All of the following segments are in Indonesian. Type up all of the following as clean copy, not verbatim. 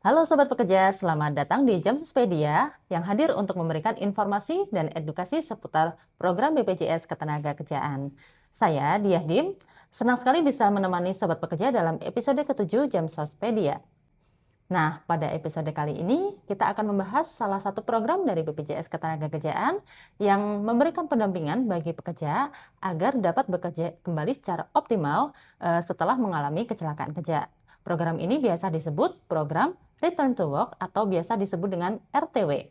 Halo Sobat Pekerja, selamat datang di Jamspedia yang hadir untuk memberikan informasi dan edukasi seputar program BPJS Ketenagakerjaan. Saya Diah Dim, senang sekali bisa menemani Sobat Pekerja dalam episode ke-7 Jamspedia. Nah, pada episode kali ini kita akan membahas salah satu program dari BPJS Ketenagakerjaan yang memberikan pendampingan bagi pekerja agar dapat bekerja kembali secara optimal setelah mengalami kecelakaan kerja. Program ini biasa disebut program Return to Work atau biasa disebut dengan RTW.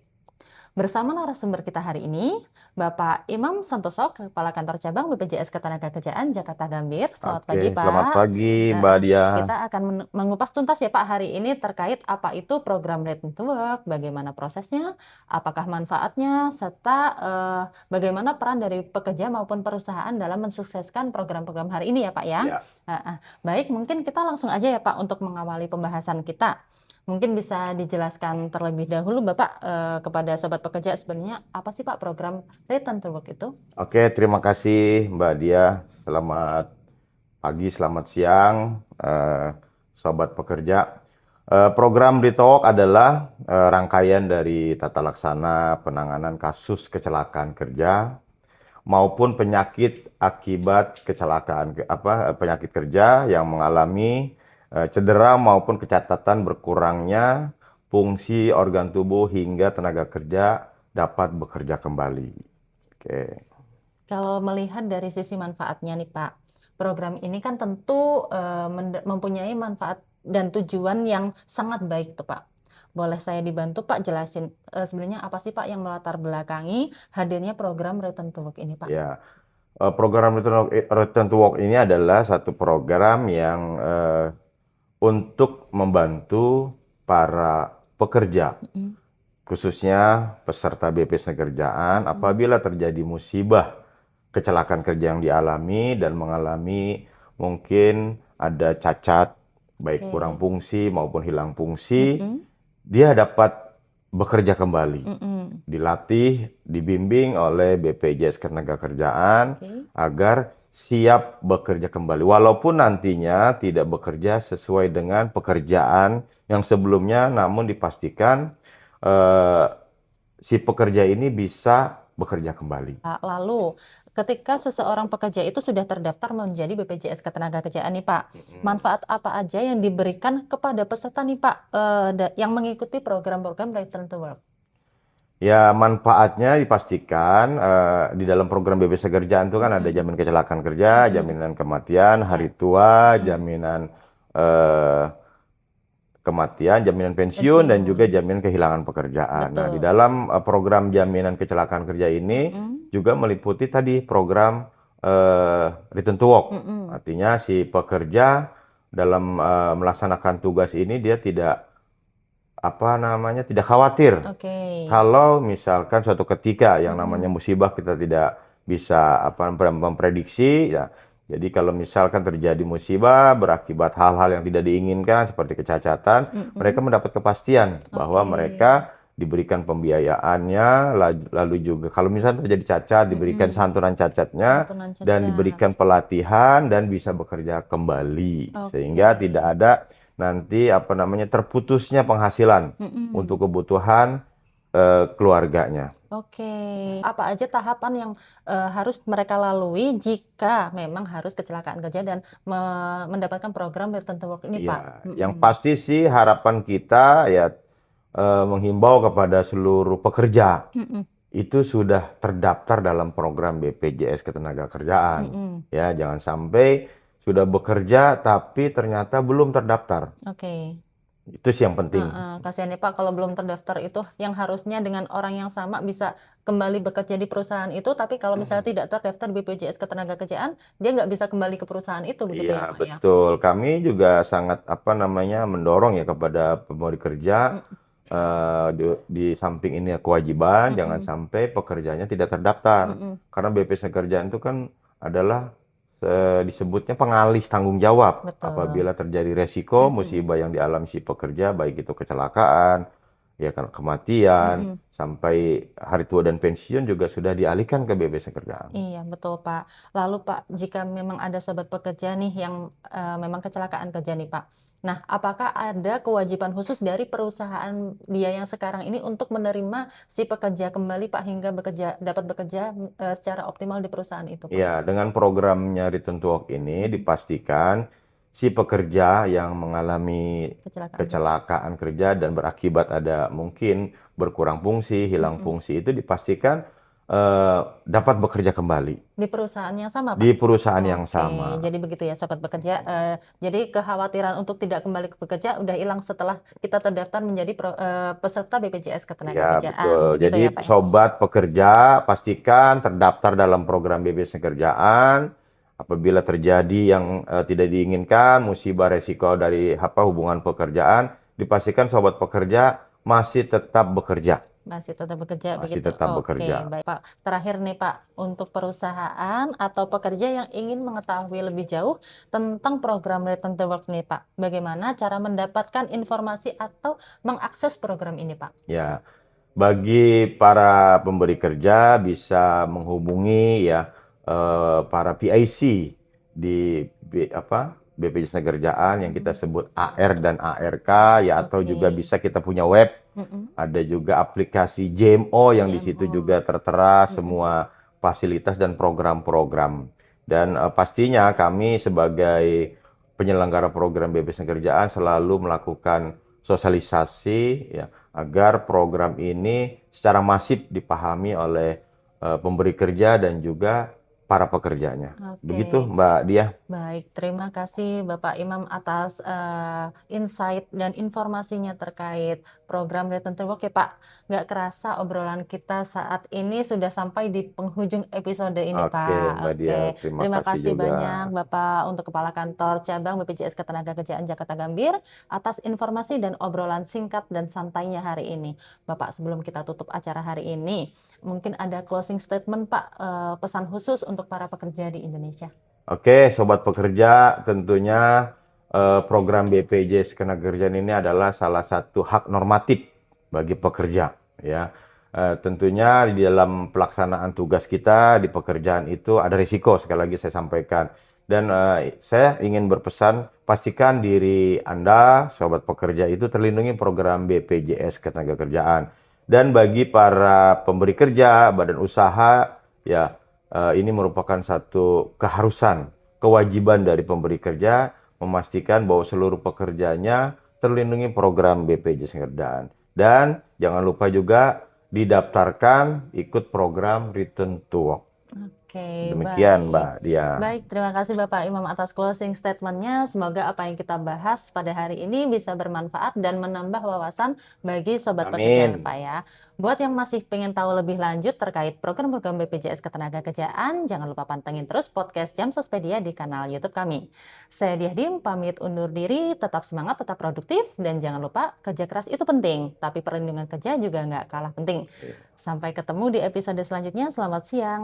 Bersama narasumber kita hari ini, Bapak Imam Santoso, Kepala Kantor Cabang BPJS Ketenagakerjaan Jakarta Gambir. Selamat pagi, Oke, selamat Pak. pagi Mbak Diah. Kita akan mengupas tuntas ya Pak hari ini terkait apa itu program Return to Work, bagaimana prosesnya, apakah manfaatnya, serta bagaimana peran dari pekerja maupun perusahaan dalam mensukseskan program-program hari ini ya Pak ya. Ya, Baik, mungkin kita langsung aja ya Pak untuk mengawali pembahasan kita. Mungkin bisa dijelaskan terlebih dahulu Bapak kepada sobat pekerja sebenarnya apa sih Pak program Return to Work itu? oke, terima kasih Mbak Diah. Selamat pagi, selamat siang, sobat pekerja. Program Retalk adalah rangkaian dari tata laksana penanganan kasus kecelakaan kerja maupun penyakit akibat penyakit kerja yang mengalami cedera maupun kecatatan berkurangnya fungsi organ tubuh hingga tenaga kerja dapat bekerja kembali. Oke. Kalau melihat dari sisi manfaatnya nih Pak, program ini kan tentu mempunyai manfaat dan tujuan yang sangat baik tuh Pak. Boleh saya dibantu Pak jelasin sebenarnya apa sih Pak yang melatar belakangi hadirnya program Return to Work ini Pak? Ya, program Return to Work ini adalah satu program yang untuk membantu para pekerja, Mm, khususnya peserta BPJS Kerjaan, mm, apabila terjadi musibah kecelakaan kerja yang dialami dan mengalami mungkin ada cacat, baik kurang Oke. fungsi maupun hilang fungsi, Mm-mm, dia dapat bekerja kembali. mm-mm. Dilatih, dibimbing oleh BPJS Ketenagakerjaan Oke. agar siap bekerja kembali. Walaupun nantinya tidak bekerja sesuai dengan pekerjaan yang sebelumnya, namun dipastikan eh, si pekerja ini bisa bekerja kembali. Pak, lalu ketika seseorang pekerja itu sudah terdaftar menjadi BPJS Ketenagakerjaan nih Pak, Mm. manfaat apa aja yang diberikan kepada peserta nih Pak yang mengikuti program-program Return to Work? Ya, manfaatnya dipastikan di dalam program BPJS Kerjaan itu kan ada Mm-mm, jaminan kecelakaan kerja, mm-mm, jaminan kematian, ya, hari tua, mm-mm. jaminan eh, kematian, jaminan pensiun, dan juga Pensiun, jaminan kehilangan pekerjaan. Nah, di betul. dalam program jaminan kecelakaan kerja ini Mm-mm, juga meliputi tadi program Return to Work. mm-mm. Artinya si pekerja dalam melaksanakan tugas ini dia tidak khawatir Oke. kalau misalkan suatu ketika yang namanya Mm-mm, musibah kita tidak bisa memprediksi ya. Jadi kalau misalkan terjadi musibah berakibat hal-hal yang tidak diinginkan seperti kecacatan, mereka mm-mm. mendapat kepastian bahwa Oke. mereka diberikan pembiayaannya, lalu juga kalau misalnya terjadi cacat diberikan Mm-mm. santunan cacatnya Santunan dan cacat. diberikan pelatihan dan bisa bekerja kembali Oke. sehingga tidak ada nanti terputusnya penghasilan Mm-mm. untuk kebutuhan keluarganya. Oke, apa aja tahapan yang harus mereka lalui jika memang harus kecelakaan kerja dan mendapatkan program Return to Work ini, Pak? Ya, yang pasti sih harapan kita ya menghimbau kepada seluruh pekerja Mm-mm, itu sudah terdaftar dalam program BPJS Ketenagakerjaan. mm-mm. Ya, jangan sampai sudah bekerja tapi ternyata belum terdaftar. Oke. Itu sih yang penting. Kasihan ya Pak, kalau belum terdaftar itu yang harusnya dengan orang yang sama bisa kembali bekerja di perusahaan itu, tapi kalau misalnya tidak terdaftar di BPJS Ketenagakerjaan, dia nggak bisa kembali ke perusahaan itu, begitu ya Iya, Pak ya? betul. Kami juga sangat mendorong ya kepada pemberi kerja Mm, di samping ini kewajiban jangan mm-mm, sampai pekerjaannya tidak terdaftar. mm-mm. Karena BPJS Kerjaan itu kan adalah disebutnya pengalih tanggung jawab Betul. apabila terjadi resiko Mm-mm, musibah yang dialami si pekerja baik itu kecelakaan, ya kan kematian, Mm-mm. sampai hari tua dan pensiun juga sudah dialihkan ke BPJS Kerjaan. Iya, betul Pak. Lalu Pak, jika memang ada sobat pekerja nih yang memang kecelakaan kerja nih Pak. Nah, apakah ada kewajiban khusus dari perusahaan dia yang sekarang ini untuk menerima si pekerja kembali Pak hingga dapat bekerja secara optimal di perusahaan itu Pak? Ya, dengan programnya Return to Work ini Mm-mm. dipastikan si pekerja yang mengalami Kecelakaan kerja. kecelakaan kerja dan berakibat ada mungkin berkurang fungsi, hilang Mm-mm. fungsi itu dipastikan dapat bekerja kembali Di perusahaan yang sama di Pak? perusahaan yang Oke, sama. jadi begitu ya sobat bekerja. Jadi kekhawatiran untuk tidak kembali ke bekerja udah hilang setelah kita terdaftar menjadi peserta BPJS Ya, Ketenagakerjaan. betul. Begitu ya Jadi Pak ya? sobat pekerja pastikan terdaftar dalam program BPJS Kerjaan. Apabila terjadi yang tidak diinginkan, musibah resiko dari apa hubungan pekerjaan, dipastikan sobat pekerja masih tetap bekerja, Masih tetap bekerja masih begitu. tetap Oke, bekerja. baik Pak. Terakhir nih Pak, untuk perusahaan atau pekerja yang ingin mengetahui lebih jauh tentang program Return to Work nih Pak, bagaimana cara mendapatkan informasi atau mengakses program ini Pak? Ya, bagi para pemberi kerja bisa menghubungi ya para PIC di BPJS Kerjaan yang kita Mm-mm. sebut AR dan ARK ya, atau juga Oke. bisa kita punya web. Mm-mm. Ada juga aplikasi JMO yang di situ JMO. juga tertera Mm-mm. semua fasilitas dan program-program. Dan pastinya kami sebagai penyelenggara program BPJS Kerjaan selalu melakukan sosialisasi ya agar program ini secara masif dipahami oleh pemberi kerja dan juga para pekerjanya. Begitu, Oke. Mbak Diah. Baik, terima kasih Bapak Imam atas insight dan informasinya terkait program Return to Work ya Pak. Nggak kerasa obrolan kita saat ini sudah sampai di penghujung episode ini Oke, Pak. Mbak Diah, Oke, terima terima kasih kasih juga. banyak Bapak untuk Kepala Kantor Cabang BPJS Ketenagakerjaan Jakarta Gambir atas informasi dan obrolan singkat dan santainya hari ini. Bapak, sebelum kita tutup acara hari ini, mungkin ada closing statement Pak, pesan khusus untuk para pekerja di Indonesia. Oke, sobat pekerja, tentunya program BPJS Ketenagakerjaan ini adalah salah satu hak normatif bagi pekerja, ya. Tentunya di dalam pelaksanaan tugas kita di pekerjaan itu ada risiko, sekali lagi saya sampaikan. Dan saya ingin berpesan, pastikan diri Anda, sobat pekerja itu terlindungi program BPJS Ketenagakerjaan. Dan bagi para pemberi kerja, badan usaha, ya ini merupakan satu keharusan, kewajiban dari pemberi kerja memastikan bahwa seluruh pekerjanya terlindungi program BPJS Kerjaan. Dan jangan lupa juga didaftarkan ikut program Return to Work. Oke, Demikian, baik. Mbak Dia. Baik, terima kasih Bapak Imam atas closing statement-nya. Semoga apa yang kita bahas pada hari ini bisa bermanfaat dan menambah wawasan bagi sobat pekerja ya Amin. Pak ya. Buat yang masih pengen tahu lebih lanjut terkait program-program BPJS Ketenagakerjaan, jangan lupa pantengin terus podcast Jam Sospedia di kanal YouTube kami. Saya Diahdim, pamit undur diri, tetap semangat, tetap produktif, dan jangan lupa kerja keras itu penting, tapi perlindungan kerja juga nggak kalah penting. Sampai ketemu di episode selanjutnya, selamat siang.